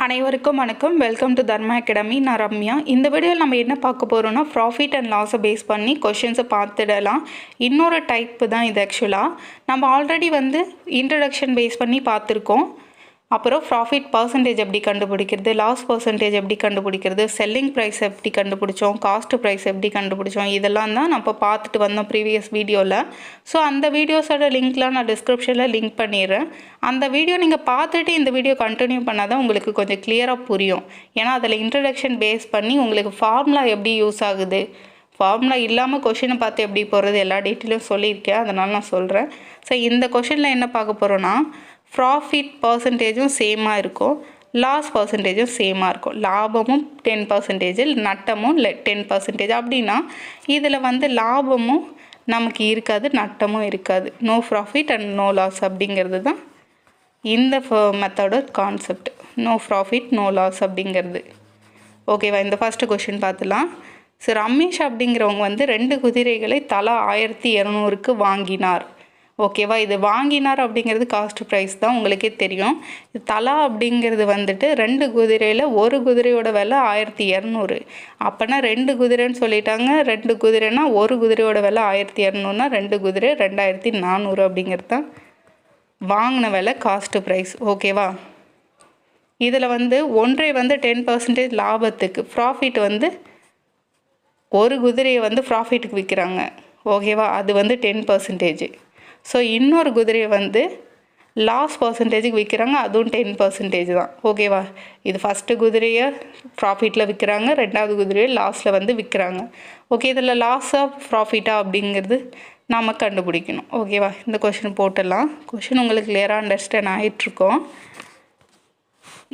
அனைவருக்கும் வணக்கம். Welcome to Dharma academy. நான் ரம்யா. இந்த வீடியோவில் நம்ம என்ன பார்க்க போகிறோம்னா ப்ராஃபிட் அண்ட் லாஸை பேஸ் பண்ணி கொஷின்ஸை பார்த்துடலாம். இன்னொரு டைப்பு தான் இது. ஆக்சுவலாக நம்ம ஆல்ரெடி இன்ட்ரடக்ஷன் பேஸ் பண்ணி பார்த்துருக்கோம். அப்புறம் ப்ராஃபிட் பர்சன்டேஜ் எப்படி கண்டுபிடிக்கிறது, லாஸ் பர்சன்டேஜ் எப்படி கண்டுபிடிக்கிறது, செல்லிங் ப்ரைஸ் எப்படி கண்டுபிடிச்சோம், காஸ்ட் ப்ரைஸ் எப்படி கண்டுபிடிச்சோம், இதெல்லாம் தான் நம்ம பார்த்துட்டு வந்தோம் ப்ரீவியஸ் வீடியோவில். ஸோ அந்த வீடியோஸோட லிங்க்லாம் நான் டிஸ்கிரிப்ஷனில் லிங்க் பண்ணிடுறேன். அந்த வீடியோ நீங்கள் பார்த்துட்டு இந்த வீடியோ கண்டினியூ பண்ணால் தான் உங்களுக்கு கொஞ்சம் கிளியராக புரியும். ஏன்னா அதில் இன்ட்ரடக்ஷன் பேஸ் பண்ணி உங்களுக்கு ஃபார்முலா எப்படி யூஸ் ஆகுது, ஃபார்முலா இல்லாமல் கொஷினை பார்த்து எப்படி போகிறது எல்லா டீட்டெயிலும் சொல்லியிருக்கேன். அதனால் நான் சொல்கிறேன். ஸோ இந்த கொஷினில் என்ன பார்க்க போகிறோன்னா, ப்ராஃபிட் பர்சன்டேஜும் சேமாக இருக்கும், லாஸ் பர்சன்டேஜும் சேமாக இருக்கும். லாபமும் 10%, நட்டமும் 10%. அப்படின்னா இதில் லாபமும் நமக்கு இருக்காது, நட்டமும் இருக்காது. No profit and no loss அப்படிங்கிறது தான் இந்த மெத்தடோட concept. No profit no loss அப்படிங்கிறது. ஓகேவா? இந்த ஃபஸ்ட்டு கொஷின் பார்த்துலாம். ஸோ ரமேஷ் அப்படிங்கிறவங்க 2 குதிரைகளை தலா 1200க்கு வாங்கினார். ஓகேவா? இது வாங்கினார் அப்படிங்கிறது காஸ்ட் ப்ரைஸ் தான், உங்களுக்கே தெரியும். இது தலா அப்படிங்கிறது 2 குதிரையில் ஒரு குதிரையோட விலை 1200. அப்போனா 2 குதிரைன்னு சொல்லிட்டாங்க. 2 குதிரைனா ஒரு குதிரையோட விலை 1200னா 2 குதிரை 2400 அப்படிங்கிறது தான் வாங்கின விலை காஸ்ட் ப்ரைஸ். ஓகேவா? இதில் ஒன்றை 10% லாபத்துக்கு, ப்ராஃபிட் ஒரு குதிரையை ப்ராஃபிட்டுக்கு விற்கிறாங்க. ஓகேவா? அது 10%. ஸோ இன்னொரு குதிரையை லாஸ் பர்சன்டேஜுக்கு விற்கிறாங்க, அதுவும் 10% தான். ஓகேவா? இது ஃபஸ்ட்டு குதிரையை ப்ராஃபிட்டில் விற்கிறாங்க, 2வது குதிரையை லாஸில் விற்கிறாங்க. ஓகே, இதில் லாஸாக ப்ராஃபிட்டா அப்படிங்கிறது நாம் கண்டுபிடிக்கணும். ஓகேவா? இந்த கொஷின் போட்டுடலாம். கொஷின் உங்களுக்கு கிளியராக அண்டர்ஸ்டாண்ட் ஆகிட்டுருக்கோம்.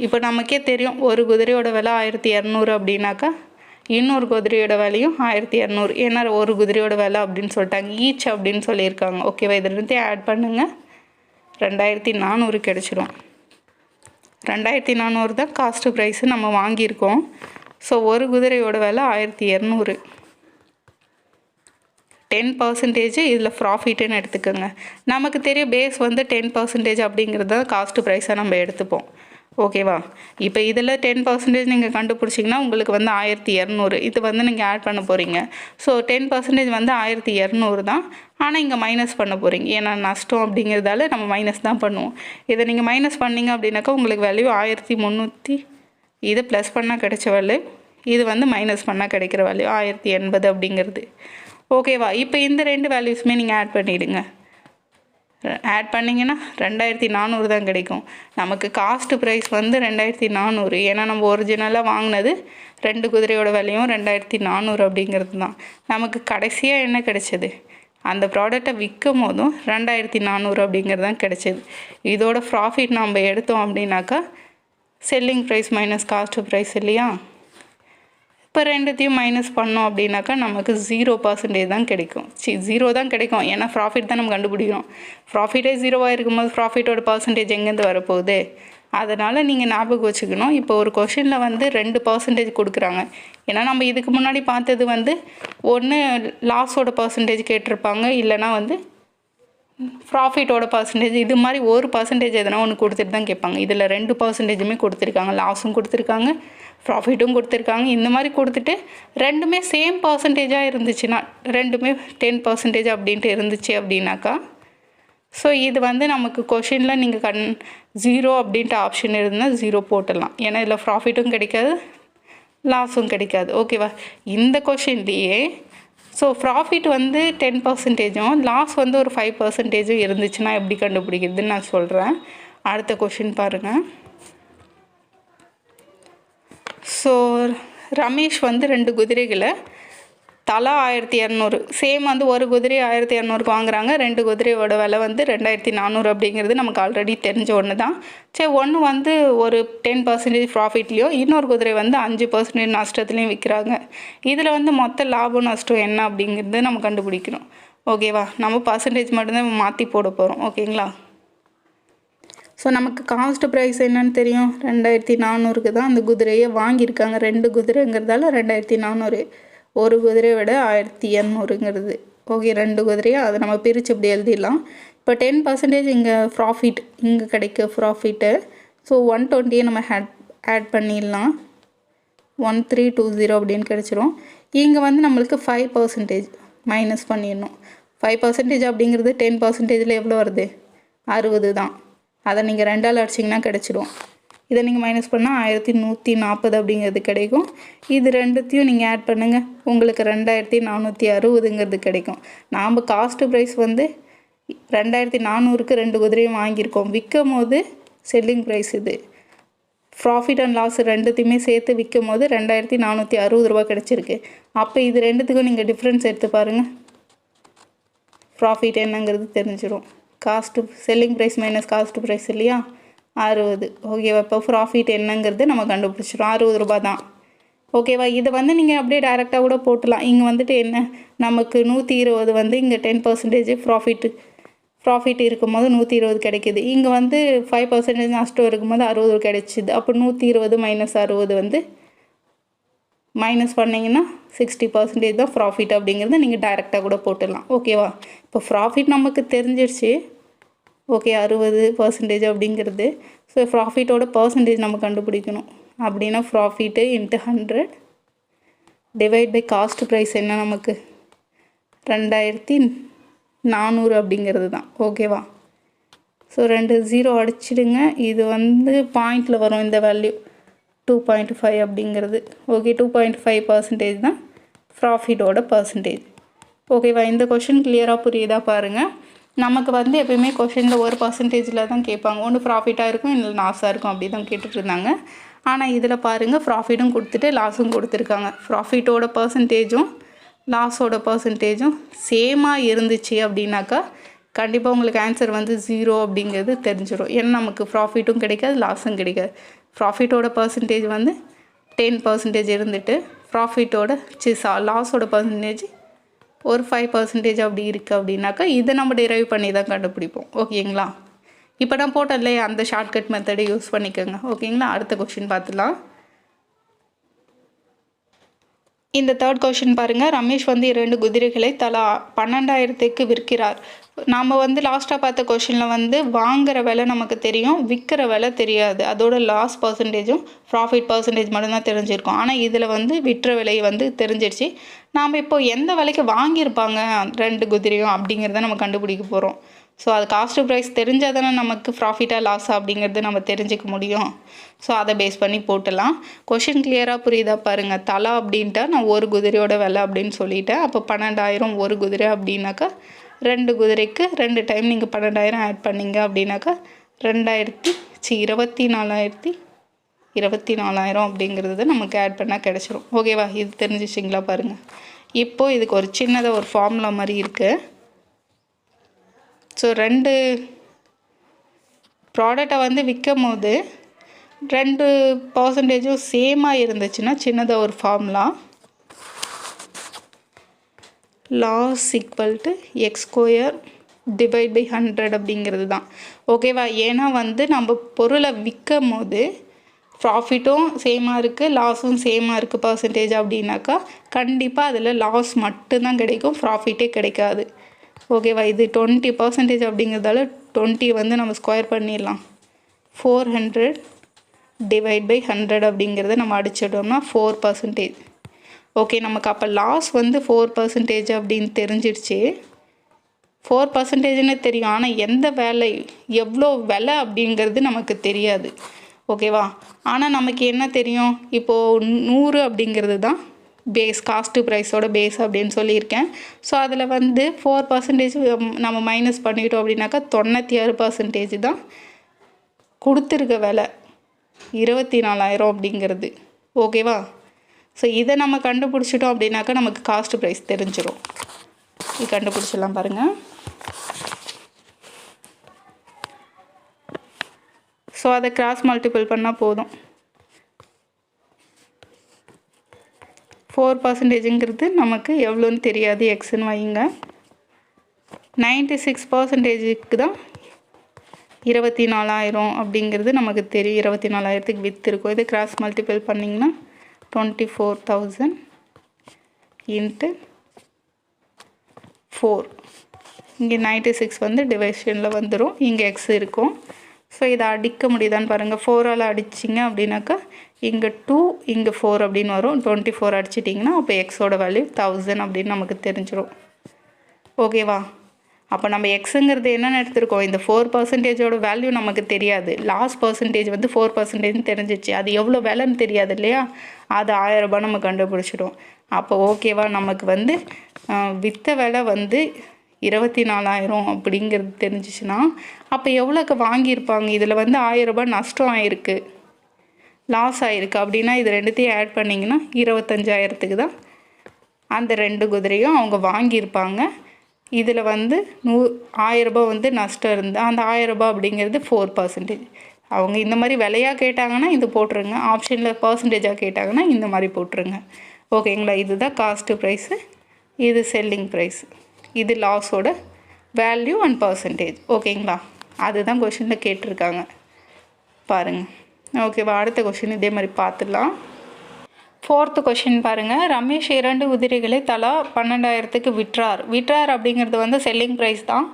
இப்போ நமக்கே தெரியும், ஒரு குதிரையோட விலை 1200 அப்படின்னாக்கா இன்னொரு குதிரையோட விலையும் 1200. ஏன்னா ஒரு குதிரையோட விலை அப்படின்னு சொல்லிட்டாங்க, ஈச் அப்படின்னு சொல்லியிருக்காங்க. ஓகேவா? இதிலிருந்து ஆட் பண்ணுங்கள், 2400 கிடச்சிடும். 2400 தான் காஸ்ட் ப்ரைஸு நம்ம வாங்கியிருக்கோம். ஸோ ஒரு குதிரையோட விலை 1200. 10% இதில் ப்ராஃபிட்டுன்னு எடுத்துக்கோங்க. நமக்கு தெரியும் பேஸ் 10% அப்படிங்கிறது தான் காஸ்ட் ப்ரைஸாக நம்ம எடுத்துப்போம். ஓகேவா? இப்போ இதில் 10% நீங்கள் கண்டுபிடிச்சிங்கன்னா உங்களுக்கு 1200. இது நீங்கள் ஆட் பண்ண போகிறீங்க. ஸோ 10% 1200 தான். ஆனால் இங்கே மைனஸ் பண்ண போகிறீங்க. ஏன்னா நஷ்டம் அப்படிங்கிறதால நம்ம மைனஸ் தான் பண்ணுவோம். இதை நீங்கள் மைனஸ் பண்ணிங்க அப்படின்னாக்கா உங்களுக்கு வேல்யூ 1300. இது ப்ளஸ் பண்ணால் கிடைச்ச வேல்யூ, இது மைனஸ் பண்ணால் கிடைக்கிற வேல்யூ 1080 அப்படிங்கிறது. ஓகேவா? இப்போ இந்த 2 வேல்யூஸுமே நீங்கள் ஆட் பண்ணிவிடுங்க. ஆட் பண்ணிங்கன்னா 2400 தான் கிடைக்கும். நமக்கு காஸ்ட் ப்ரைஸ் 2400. ஏன்னா நம்ம ஒரிஜினலாக வாங்கினது 2 குதிரையோட விலையும் 2400 அப்படிங்கிறது தான். நமக்கு கடைசியாக என்ன கிடைச்சது, அந்த ப்ராடக்டை விற்கும் போதும் 2400 அப்படிங்கிறது தான் கிடைச்சது. இதோட ப்ராஃபிட் நம்ம எடுத்தோம் அப்படின்னாக்கா selling price minus cost price இல்லையா? இப்போ ரெண்டுத்தையும் மைனஸ் பண்ணோம் அப்படின்னாக்கா நமக்கு 0% தான் கிடைக்கும். 0 தான் கிடைக்கும். ஏன்னா ப்ராஃபிட் தான் நம்ம கண்டுபிடிக்கிறோம். ப்ராஃபிட்டே 0வாக இருக்கும்போது ப்ராஃபிட்டோட பர்சன்டேஜ் எங்கேருந்து வரப்போகுது? அதனால் நீங்கள் ஞாபகம் வச்சுக்கணும். இப்போ ஒரு கொஷினில் 2% கொடுக்குறாங்க. ஏன்னா நம்ம இதுக்கு முன்னாடி பார்த்தது ஒன்று லாஸோட பர்சன்டேஜ் கேட்டிருப்பாங்க, இல்லைனா ப்ராஃபிட்டோட பர்சன்டேஜ். இது மாதிரி ஒரு பர்சன்டேஜ் எதனா ஒன்று கொடுத்துட்டு தான் கேட்பாங்க. இதில் 2%மே கொடுத்துருக்காங்க. லாஸும் கொடுத்துருக்காங்க, ப்ராஃபிட்டும் கொடுத்துருக்காங்க. இந்த மாதிரி கொடுத்துட்டு ரெண்டுமே சேம் பர்சன்டேஜாக இருந்துச்சுன்னா, ரெண்டுமே 10% அப்படின்ட்டு இருந்துச்சு அப்படின்னாக்கா, ஸோ இது நமக்கு கொஷினில் நீங்கள் 0 அப்படின்ட்டு ஆப்ஷன் இருந்தால் 0 போட்டுடலாம். ஏன்னா இதில் ப்ராஃபிட்டும் கிடைக்காது, லாஸும் கிடைக்காது. ஓகேவா? இந்த கொஷின்லேயே ஸோ ப்ராஃபிட் 10%, லாஸ் ஒரு 5% இருந்துச்சுன்னா எப்படி கண்டுபிடிக்கிறதுன்னு நான் சொல்கிறேன். அடுத்த கொஷின் பாருங்கள். ஸோ ரமேஷ் 2 குதிரைகளை தலா 1200, சேம் ஒரு குதிரை 1200க்கு வாங்குறாங்க. 2 குதிரையோட விலை 2400 அப்படிங்கிறது நமக்கு ஆல்ரெடி தெரிஞ்ச ஒன்று தான். சரி, ஒன்று ஒரு 10% ப்ராஃபிட்லேயும், இன்னொரு குதிரை 5% நஷ்டத்துலேயும் விற்கிறாங்க. இதில் மொத்த லாபம் நஷ்டம் என்ன அப்படிங்கிறது நம்ம கண்டுபிடிக்கணும். ஓகேவா? நம்ம பர்சன்டேஜ் மட்டும்தான் மாற்றி போட போகிறோம். ஓகேங்களா? ஸோ நமக்கு காஸ்ட் ப்ரைஸ் என்னன்னு தெரியும், 2400க்கு தான் அந்த குதிரையை வாங்கியிருக்காங்க. 2 குதிரைங்கிறதால 2400. ஒரு குதிரையை விட 1800ங்கிறது. ஓகே, 2 குதிரையாக அதை நம்ம பிரித்து இப்படி எழுதிடலாம். இப்போ 10% இங்கே ப்ராஃபிட், இங்கே கிடைக்க ப்ராஃபிட்டு. ஸோ 120 நம்ம ஆட் பண்ணிடலாம். 1320 அப்படின்னு கிடச்சிரும். இங்கே வந்து நம்மளுக்கு 5% மைனஸ் பண்ணிடணும். 5% அப்படிங்கிறது 10%ல் எவ்வளோ வருது? 60 தான். அதை நீங்கள் 2ஆல் அடிச்சிங்கன்னா கிடச்சிடும். இதை நீங்கள் மைனஸ் பண்ணால் 1140 அப்படிங்கிறது கிடைக்கும். இது ரெண்டுத்தையும் நீங்கள் ஆட் பண்ணுங்கள், உங்களுக்கு 2460ங்கிறது கிடைக்கும். நாம் காஸ்ட்டு ப்ரைஸ் வந்து 2400க்கு 2 குதிரையும் வாங்கியிருக்கோம். விற்கும் போது செல்லிங் ப்ரைஸ் இது. ப்ராஃபிட் அண்ட் லாஸ் ரெண்டுத்தையுமே சேர்த்து விற்கும் போது 2460 ரூபா கிடச்சிருக்கு. அப்போ இது ரெண்டுத்துக்கும் நீங்கள் டிஃப்ரென்ஸ் எடுத்து பாருங்கள், ப்ராஃபிட் என்னங்கிறது தெரிஞ்சிடும். Cost selling price minus cost price இல்லையா, 60. ஓகேவா? இப்போ ப்ராஃபிட் என்னங்கிறது நம்ம கண்டுபிடிச்சிடும், 60 ரூபா தான். ஓகேவா? இதை வந்து நீங்கள் அப்படியே டைரெக்டாக கூட போட்டலாம். இங்கே வந்துட்டு என்ன, நமக்கு 120 வந்து இங்கே 10% ப்ராஃபிட் இருக்கும்போது 120 கிடைக்கிது. இங்கே வந்து 5% நஷ்டம் இருக்கும்போது 60 கிடைச்சிது. அப்போ 120 மைனஸ் 60 வந்து மைனஸ் பண்ணிங்கன்னா 60% தான் ப்ராஃபிட் அப்படிங்கிறது நீங்கள் டைரெக்டாக கூட போட்டுடலாம். ஓகேவா? இப்போ ப்ராஃபிட் நமக்கு தெரிஞ்சிடுச்சு. ஓகே, 60% அப்படிங்கிறது. ஸோ ப்ராஃபிட்டோட பர்சன்டேஜ் நம்ம கண்டுபிடிக்கணும். அப்படின்னா profit into 100 divide by cost price என்ன நமக்கு 2400 அப்படிங்கிறது தான். ஓகேவா? ஸோ 2 0 அடிச்சிடுங்க. இது வந்து பாயிண்டில் வரும் இந்த வேல்யூ 2.5 அப்படிங்கிறது. ஓகே, 2.5% தான் ப்ராஃபிட்டோட பர்சன்டேஜ். ஓகேவா? இந்த கொஷின் கிளியராக புரியுதா பாருங்கள். நமக்கு வந்து எப்பயுமே கொஷினில் 1% தான் கேட்பாங்க. ஒன்று ப்ராஃபிட்டாக இருக்கும், இல்லை லாஸாக இருக்கும், அப்படி தான் கேட்டுட்ருந்தாங்க. ஆனால் இதில் பாருங்கள், ப்ராஃபிட்டும் கொடுத்துட்டு லாஸும் கொடுத்துருக்காங்க. ப்ராஃபிட்டோட பர்சன்டேஜும் லாஸோட பர்சன்டேஜும் சேமாக இருந்துச்சு அப்படின்னாக்கா கண்டிப்பாக உங்களுக்கு ஆன்சர் வந்து 0 அப்படிங்கிறது தெரிஞ்சிடும். ஏன்னா நமக்கு ப்ராஃபிட்டும் கிடைக்காது, லாஸும் கிடைக்காது. ப்ராஃபிட்டோட பர்சன்டேஜ் வந்து 10% இருந்துட்டு லாஸோட பர்சன்டேஜ் ஒரு 5% அப்படி இருக்குது அப்படின்னாக்கா இதை நம்ம டிரைவ் பண்ணி தான் கண்டுபிடிப்போம். ஓகேங்களா? இப்போ நான் போட்டதில்லையே, அந்த ஷார்ட்கட் மெத்தடை யூஸ் பண்ணிக்கோங்க. ஓகேங்களா? அடுத்த கொஷின் பார்த்துலாம். இந்த தேர்ட் கொஷின் பாருங்கள். ரமேஷ் வந்து 2 குதிரைகளை தலா 12,000க்கு விற்கிறார். நாம் வந்து லாஸ்ட்டாக பார்த்த கொஷினில் வந்து வாங்குகிற விலை நமக்கு தெரியும், விற்கிற விலை தெரியாது. அதோட லாஸ் பர்சன்டேஜும் ப்ராஃபிட் பர்சன்டேஜ் மட்டும்தான் தெரிஞ்சிருக்கும். ஆனால் இதில் வந்து விற்ற விலை வந்து தெரிஞ்சிடுச்சு. நாம் இப்போ எந்த விலைக்கு வாங்கியிருப்பாங்க 2 குதிரையும் அப்படிங்கிறத நம்ம கண்டுபிடிக்க போகிறோம். ஸோ அது காஸ்ட் ப்ரைஸ் தெரிஞ்சால் தானே நமக்கு ப்ராஃபிட்டாக லாஸா அப்படிங்கிறது நம்ம தெரிஞ்சிக்க முடியும். ஸோ அதை பேஸ் பண்ணி போட்டலாம். கொஷின் கிளியராக புரியுதா பாருங்கள். தலா அப்படின்ட்டா நான் ஒரு குதிரையோட விலை அப்படின்னு சொல்லிட்டேன். அப்போ 12,000 ஒரு குதிரை அப்படின்னாக்கா 2 குதிரைக்கு 2 டைம் நீங்கள் 12,000 ஆட் பண்ணிங்க அப்படின்னாக்கா 24,000 அப்படிங்கிறது நமக்கு ஆட் பண்ணால் கிடச்சிரும். ஓகேவா? இது தெரிஞ்சிச்சிங்களா பாருங்கள். இப்போது இதுக்கு ஒரு சின்னதாக ஒரு ஃபார்முலா மாதிரி இருக்குது. ஸோ 2 ப்ராடக்டை வந்து விற்கும் போது 2% சேமாக இருந்துச்சுன்னா சின்னதாக ஒரு formula, loss equal to x² divide by 100 அப்படிங்கிறது தான். ஓகேவா? ஏன்னா வந்து நம்ம பொருளை விற்கும் போது ப்ராஃபிட்டும் சேமாக இருக்குது, லாஸும் சேமாக இருக்குது பர்சன்டேஜ் அப்படின்னாக்கா கண்டிப்பாக அதில் லாஸ் மட்டும்தான் கிடைக்கும், ப்ராஃபிட்டே கிடைக்காது. ஓகேவா? இது 20% அப்படிங்கிறதால 20 வந்து நம்ம ஸ்கொயர் பண்ணிடலாம். 400 டிவைட் பை 100 அப்படிங்கிறத நம்ம அடிச்சிட்டோம்னா 4%. ஓகே, நமக்கு அப்போ லாஸ் வந்து 4% அப்படின்னு தெரிஞ்சிடுச்சு. 4%ன்னு தெரியும், ஆனால் எந்த வேலை எவ்வளோ விலை அப்படிங்கிறது நமக்கு தெரியாது. ஓகேவா? ஆனால் நமக்கு என்ன தெரியும், இப்போது 100 அப்படிங்கிறது தான் பேஸ், காஸ்ட்டு ப்ரைஸோட பேஸ் அப்படின்னு சொல்லியிருக்கேன். ஸோ அதில் வந்து 4% நம்ம மைனஸ் பண்ணிட்டோம் அப்படின்னாக்கா 96% தான் கொடுத்துருக்க விலை 24,000 அப்படிங்கிறது. ஓகேவா? ஸோ இதை நம்ம கண்டுபிடிச்சிட்டோம் அப்படின்னாக்கா நமக்கு காஸ்ட் ப்ரைஸ் தெரிஞ்சிடும். இது கண்டுபிடிச்சிடலாம் பாருங்கள். ஸோ அதை கிராஸ் மல்டிபிள் பண்ணால் போதும். 4%ங்கிறது நமக்கு எவ்வளோன்னு தெரியாது, எக்ஸ்ன்னு வைங்க. 96%க்கு தான் 24,000 அப்படிங்கிறது நமக்கு தெரியும். 24,000க்கு விற்று இருக்கும். இது கிராஸ் மல்டிபிள் பண்ணிங்கன்னா 24,000 இன்ட்டு 4. இங்கே 96 வந்து டிவைஷனில் வந்துடும், இங்கே எக்ஸ் இருக்கும். ஸோ இதை அடிக்க முடியுதான்னு பாருங்கள். 4ஆல் அடிச்சிங்க அப்படின்னாக்கா இங்கே 2 இங்கே 4 அப்படின்னு வரும். 24 அடிச்சிட்டிங்கன்னா அப்போ எக்ஸோட வேல்யூ 1000 அப்படின்னு நமக்கு தெரிஞ்சிடும். ஓகேவா? அப்போ நம்ம எக்ஸுங்கிறது என்னென்னு எடுத்துருக்கோம், இந்த 4%ஓட வேல்யூ நமக்கு தெரியாது. லாஸ் பர்சன்டேஜ் வந்து 4%ன்னு தெரிஞ்சிச்சு. அது எவ்வளோ விலைன்னு தெரியாது இல்லையா? அது 1000 ரூபாய் நம்ம கண்டுபிடிச்சிடும். அப்போ ஓகேவா, நமக்கு வந்து விற்ற விலை வந்து 24,000 அப்படிங்கிறது தெரிஞ்சிச்சுன்னா அப்போ எவ்வளோக்கு வாங்கியிருப்பாங்க? இதில் வந்து 1000 ரூபாய் நஷ்டம் ஆகிருக்கு, லாஸ் ஆகிருக்கு அப்படின்னா இது ரெண்டுத்தையும் ஆட் பண்ணிங்கன்னா 25,000க்கு தான் அந்த 2 குதிரையும் அவங்க வாங்கியிருப்பாங்க. இதில் வந்து 1000 ரூபாய் வந்து நஷ்டம் இருந்தால் அந்த 1000 ரூபாய் அப்படிங்கிறது 4%. அவங்க இந்த மாதிரி விலையாக கேட்டாங்கன்னா இது போட்டுருங்க, ஆப்ஷனில் பர்சன்டேஜாக கேட்டாங்கன்னா இந்த மாதிரி போட்டுருங்க. ஓகேங்களா? இதுதான் காஸ்ட்டு ப்ரைஸு, இது செல்லிங் ப்ரைஸ், இது லாஸோட வேல்யூ அண்ட் பர்சன்டேஜ். ஓகேங்களா? அதுதான் கொஷினில் கேட்டிருக்காங்க பாருங்கள். ஓகேவா? அடுத்த கொஷின் இதே மாதிரி பார்த்துடலாம். 4th கொஷின் பாருங்கள். ரமேஷ் 2 குதிரைகளை தலா 12,000க்கு விற்றார் அப்படிங்கிறது வந்து செல்லிங் ப்ரைஸ் தான்.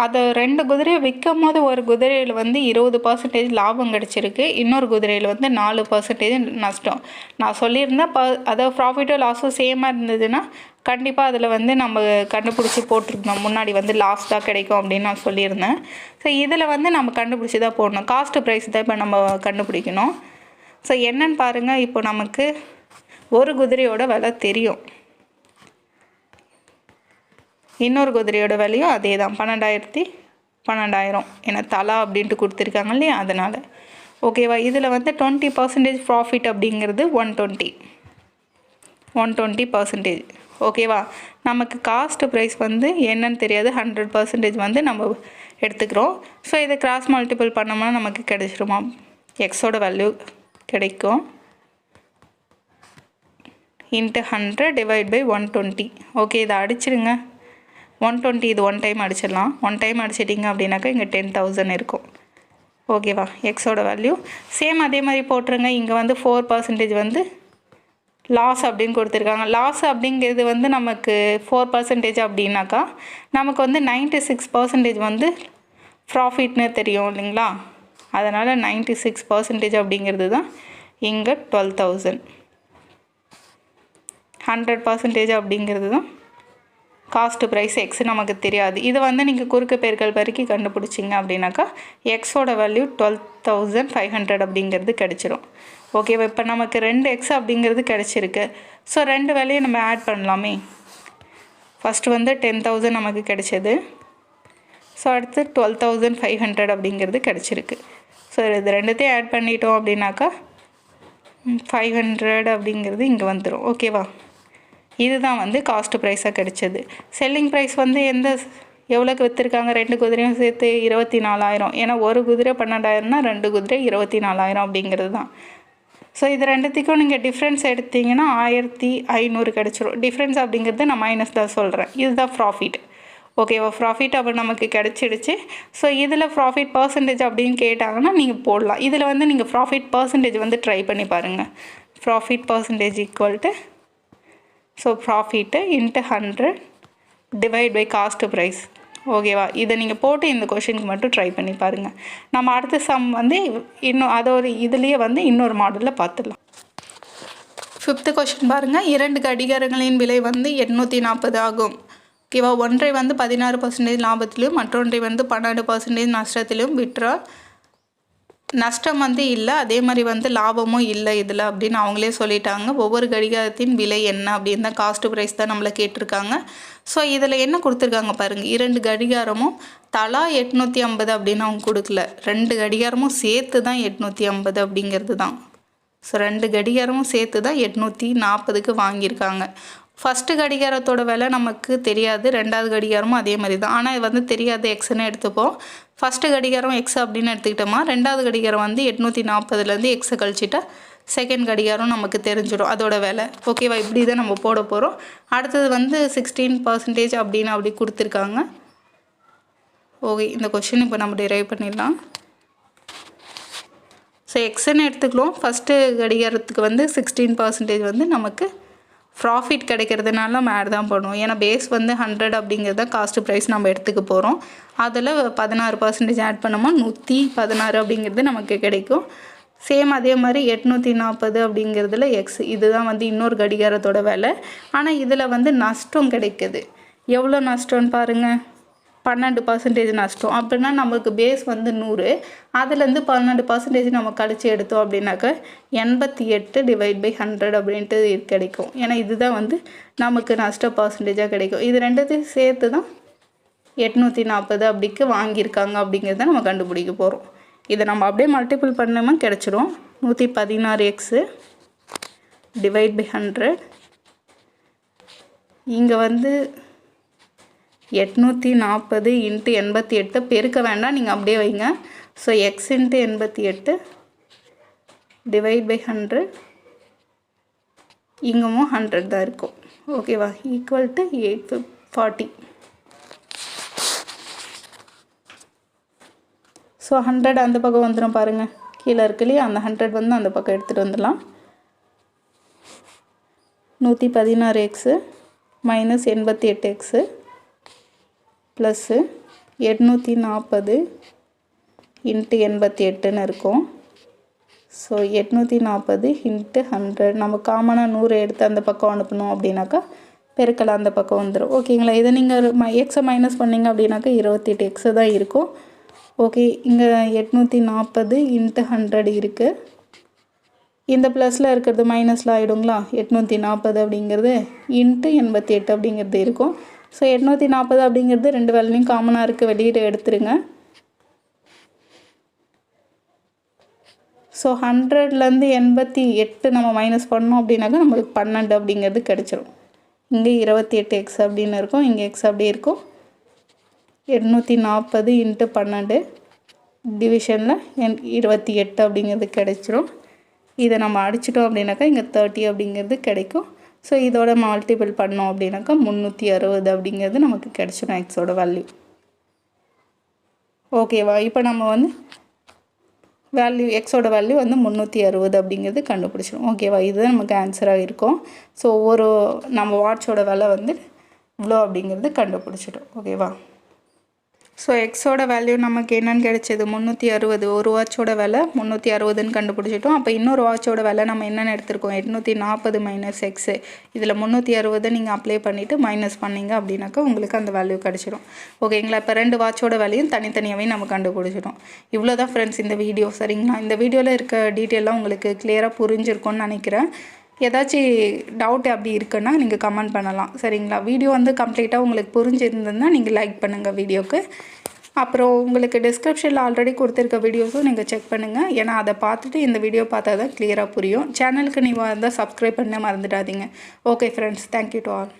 அதை 2 குதிரையை விற்கும் போது ஒரு குதிரையில் வந்து 20% லாபம் கிடச்சிருக்கு, இன்னொரு குதிரையில் வந்து 4% நஷ்டம். நான் சொல்லியிருந்தேன் அதாவது ப்ராஃபிட்டோ லாஸோ சேமாக இருந்ததுன்னா கண்டிப்பாக அதில் வந்து நம்ம கண்டுபிடிச்சி போட்டிருக்கணும், முன்னாடி வந்து லாஸ் தான் கிடைக்கும் அப்படின்னு நான் சொல்லியிருந்தேன். ஸோ இதில் வந்து நம்ம கண்டுபிடிச்சி தான் போடணும். காஸ்ட்டு ப்ரைஸ் தான் இப்போ நம்ம கண்டுபிடிக்கணும். ஸோ என்னன்னு பாருங்கள், இப்போ நமக்கு ஒரு குதிரையோட விலை தெரியும், இன்னொரு குதிரையோட விலையும் அதே தான் 12,000 ஏன்னா தலா அப்படின்ட்டு கொடுத்துருக்காங்க இல்லையா, அதனால். ஓகேவா? இதில் வந்து 20% ப்ராஃபிட் அப்படிங்கிறது 120%. ஓகேவா? நமக்கு காஸ்ட் ப்ரைஸ் வந்து என்னன்னு தெரியாது, 100% வந்து நம்ம எடுத்துக்கிறோம். ஸோ இதை கிராஸ் மல்டிபிள் பண்ணோம்னா நமக்கு கிடைச்சிருமா, எக்ஸோட வேல்யூ கிடைக்கும். Into 100 divide by 120. ஓகே, இதை அடிச்சிடுங்க. 120 இது 1 டைம் அடிச்சிடலாம். 1 டைம் அடிச்சிட்டிங்க அப்படின்னாக்கா இங்கே 10,000 இருக்கும். ஓகேவா? எக்ஸோட வேல்யூ சேம் அதே மாதிரி போட்டுருங்க. இங்கே வந்து 4% வந்து லாஸ் அப்படின்னு கொடுத்துருக்காங்க. லாஸ் அப்படிங்கிறது வந்து நமக்கு 4% அப்படின்னாக்கா நமக்கு வந்து 96% வந்து ப்ராஃபிட்னு தெரியும் இல்லைங்களா? அதனால் 96% அப்படிங்கிறது தான் இங்கே 12,000. 100% அப்படிங்கிறது தான் காஸ்ட் ப்ரைஸ். எக்ஸ் நமக்கு தெரியாது. இது வந்து நீங்கள் குறுக்கு பெருக்கல் பெருக்கி கண்டுபிடிச்சிங்க அப்படின்னாக்கா எக்ஸோட வேல்யூ 12,500 அப்படிங்கிறது கிடச்சிரும். ஓகேவா? இப்போ நமக்கு 2 எக்ஸ் அப்படிங்கிறது கிடச்சிருக்கு. ஸோ 2 வேலையும் நம்ம ஆட் பண்ணலாமே. ஃபஸ்ட்டு வந்து 10,000 நமக்கு கிடைச்சது. ஸோ அடுத்து 12,500 அப்படிங்கிறது கிடச்சிருக்கு. ஸோ இது ரெண்டுத்தையும் ஆட் பண்ணிட்டோம் அப்படின்னாக்கா 500 அப்படிங்கிறது இங்கே வந்துடும். ஓகேவா? இதுதான் வந்து காஸ்ட் ப்ரைஸாக கிடைச்சது. செல்லிங் ப்ரைஸ் வந்து எவ்வளோக்கு விற்றுருக்காங்க, 2 குதிரையும் சேர்த்து 24,000. ஏன்னா ஒரு குதிரை 12,000னா 2 குதிரை 24,000 அப்படிங்கிறது தான். ஸோ இது ரெண்டுத்துக்கும் நீங்கள் டிஃப்ரென்ஸ் எடுத்திங்கன்னா 1,500 கிடச்சிரும். டிஃப்ரென்ஸ் அப்படிங்கிறது நான் மைனஸ் தான் சொல்கிறேன். இதுதான் ப்ராஃபிட். ஓகேவா? ப்ராஃபிட் அப்போ நமக்கு கிடச்சிடுச்சு. ஸோ இதில் ப்ராஃபிட் பர்சன்டேஜ் அப்படின்னு கேட்டாங்கன்னா நீங்கள் போடலாம். இதில் வந்து நீங்கள் ப்ராஃபிட் பர்சன்டேஜ் வந்து ட்ரை பண்ணி பாருங்கள். Profit percentage equal to profit into 100 divide by cost price. ஓகேவா? இதை நீங்கள் போட்டு இந்த கொஷினுக்கு மட்டும் ட்ரை பண்ணி பாருங்கள். நம்ம அடுத்த சம் வந்து இன்னும் அதோட இதுலேயே வந்து இன்னொரு மாடலில் பார்த்துடலாம். 5th கொஷின் பாருங்கள். 2 கடிகாரங்களின் விலை வந்து 840 ஆகும். ஓகேவா? ஒன்றை வந்து 16% லாபத்திலும் மற்றொன்றை வந்து 12% நஷ்டத்திலும் விற்றால் நஷ்டம் வந்து இல்லை, அதே மாதிரி வந்து லாபமும் இல்லை இதில் அப்படின்னு அவங்களே சொல்லிட்டாங்க. ஒவ்வொரு கடிகாரத்தின் விலை என்ன அப்படின்னு தான் காஸ்ட் ப்ரைஸ் தான் நம்மளை கேட்டிருக்காங்க. ஸோ இதில் என்ன கொடுத்துருக்காங்க பாருங்கள். 2 கடிகாரமும் தலா 850 அப்படின்னு அவங்க கொடுக்கல, 2 கடிகாரமும் சேர்த்து தான் 850 அப்படிங்கிறது தான். ஸோ 2 கடிகாரமும் சேர்த்து தான் 840க்கு வாங்கியிருக்காங்க. ஃபஸ்ட்டு கடிகாரத்தோட விலை நமக்கு தெரியாது, 2வது கடிகாரமும் அதே மாதிரி தான். ஆனால் இது வந்து தெரியாது, எக்ஸ்ன்னு எடுத்துப்போம். ஃபஸ்ட்டு கடிகாரம் எக்ஸ் அப்படின்னு எடுத்துக்கிட்டோமா, 2வது கடிகாரம் வந்து 840லேருந்து எக்ஸை கழிச்சிட்டா செகண்ட் கடிகாரம் நமக்கு தெரிஞ்சிடும் அதோட விலை. ஓகேவா? இப்படி தான் நம்ம போட போகிறோம். அடுத்தது வந்து 16% அப்படின்னு அப்படி கொடுத்துருக்காங்க. ஓகே, இந்த கொஷின் இப்போ நம்ம டிரைவ் பண்ணிடலாம். ஸோ எக்ஸ்ன்னு எடுத்துக்கலாம். ஃபஸ்ட்டு கடிகாரத்துக்கு வந்து 16% வந்து நமக்கு ப்ராஃபிட் கிடைக்கிறதுனால நம்ம ஆட் தான் பண்ணுவோம். ஏன்னா பேஸ் வந்து 100 அப்படிங்கிறத காஸ்ட் ப்ரைஸ் நம்ம எடுத்துக்க போகிறோம். அதில் 16% ஆட் பண்ணோமா 116 அப்படிங்கிறது நமக்கு கிடைக்கும். சேம் அதே மாதிரி 840 அப்படிங்கிறதுல எக்ஸ், இதுதான் வந்து இன்னொரு கடிகாரத்தோட விலை. ஆனால் இதில் வந்து நஷ்டம் கிடைக்குது. எவ்வளோ நஷ்டம்னு பாருங்கள், 12% நஷ்டம். அப்படின்னா நமக்கு பேஸ் வந்து 100, அதுலேருந்து 12% நம்ம கழிச்சு எடுத்தோம் அப்படின்னாக்க 88 /100 அப்படின்ட்டு கிடைக்கும். ஏன்னா இதுதான் வந்து நமக்கு நஷ்ட பர்சன்டேஜாக கிடைக்கும். இது ரெண்டுத்தையும் சேர்த்து தான் 840 அப்படிக்கு வாங்கியிருக்காங்க அப்படிங்கிறத நம்ம கண்டுபிடிக்க போகிறோம். இதை நம்ம அப்படியே மல்டிபிள் பண்ணோமா கிடச்சிரும். 116x /100. இங்கே வந்து 840 × 88 பெருக்க வேண்டாம், நீங்கள் அப்படியே வைங்க. So x × 88 /100. இங்கேயும் 100 தான் இருக்கும். ஓகேவா? Equal to 840. ஸோ 100 அந்த பக்கம் வந்துடும் பாருங்கள், கீழே இருக்கு இல்லையா, அந்த 100 வந்து அந்த பக்கம் எடுத்துகிட்டு வந்துடலாம். 116x - 88x ப்ளஸ்ஸு 840 × 88ன்னு இருக்கும். ஸோ 840 × 100, நம்ம காமனாக 100 எடுத்து அந்த பக்கம் அனுப்பணும் அப்படின்னாக்கா பெருக்கலாம், அந்த பக்கம் வந்துடும். ஓகேங்களா? இதை நீங்கள் எக்ஸை மைனஸ் பண்ணிங்க அப்படின்னாக்கா 28x தான் இருக்கும். ஓகே, இங்கே 840 × 100 இருக்குது. இந்த ப்ளஸில் இருக்கிறது மைனஸில் ஆகிடுங்களா? 840 அப்படிங்கிறது × 88 அப்படிங்கிறது இருக்கும். ஸோ 840 அப்படிங்கிறது ரெண்டு வேலையும் காமனாக இருக்குது, வெளியில் எடுத்துருங்க. ஸோ 100லேருந்து 88 நம்ம மைனஸ் பண்ணோம் அப்படின்னாக்கா நம்மளுக்கு 12 அப்படிங்கிறது கிடச்சிரும். இங்கே 28x அப்படின்னு இருக்கும், இங்கே x அப்படியே இருக்கும். 840 × 12 டிவிஷனில் 28 அப்படிங்கிறது கிடச்சிரும். இதை நம்ம அடிச்சிட்டோம் அப்படின்னாக்கா இங்கே 30 அப்படிங்கிறது கிடைக்கும். ஸோ இதோட மல்டிபிள் பண்ணோம் அப்படின்னாக்கா 360 அப்படிங்கிறது நமக்கு கிடச்சிடும் எக்ஸோட வேல்யூ. ஓகேவா? இப்போ நம்ம வந்து வேல்யூ எக்ஸோட வேல்யூ வந்து 360 அப்படிங்கிறது கண்டுபிடிச்சிடும். ஓகேவா? இதுதான் நமக்கு ஆன்சராக இருக்கும். ஸோ ஒவ்வொரு நம்ம வாட்சோட விலை வந்து இவ்வளோ அப்படிங்கிறது கண்டுபிடிச்சிடும். ஓகேவா? ஸோ எக்ஸோட வேல்யூ நமக்கு என்னென்னு கிடைச்சது? 360. ஒரு வாட்சோட விலை 360ன்னு கண்டுபிடிச்சிட்டோம். அப்போ இன்னொரு வாட்சோட விலை நம்ம என்னென்னு எடுத்திருக்கோம்? 840 - x. இதில் 360 நீங்கள் அப்ளை பண்ணிவிட்டு மைனஸ் பண்ணிங்க அப்படின்னாக்கா உங்களுக்கு அந்த வேல்யூ கிடச்சிடும். ஓகேங்களா? இப்போ ரெண்டு வாட்சோட வேல்யூயும் தனித்தனியாகவே நம்ம கண்டுபிடிச்சிட்டோம். இவ்வளோ தான் ஃப்ரெண்ட்ஸ் இந்த வீடியோ. சரிங்களா? இந்த வீடியோவில் இருக்க டீட்டெயிலாக உங்களுக்கு கிளியராக புரிஞ்சிருக்கும்னு நினைக்கிறேன். ஏதாச்சும் டவுட் அப்படி இருக்குன்னா நீங்கள் கமெண்ட் பண்ணலாம். சரிங்களா? வீடியோ வந்து கம்ப்ளீட்டாக உங்களுக்கு புரிஞ்சிருந்ததுன்னா நீங்கள் லைக் பண்ணுங்கள் வீடியோக்கு. அப்புறம் உங்களுக்கு டிஸ்கிரிப்ஷனில் ஆல்ரெடி கொடுத்துருக்க வீடியோஸும் நீங்கள் செக் பண்ணுங்கள். ஏன்னா அதை பார்த்துட்டு இந்த வீடியோ பார்த்தா தான் கிளியராக புரியும். சேனலுக்கு நீங்கள் வந்தால் சப்ஸ்கிரைப் பண்ண மறந்துடாதீங்க. Okay friends, thank you to all.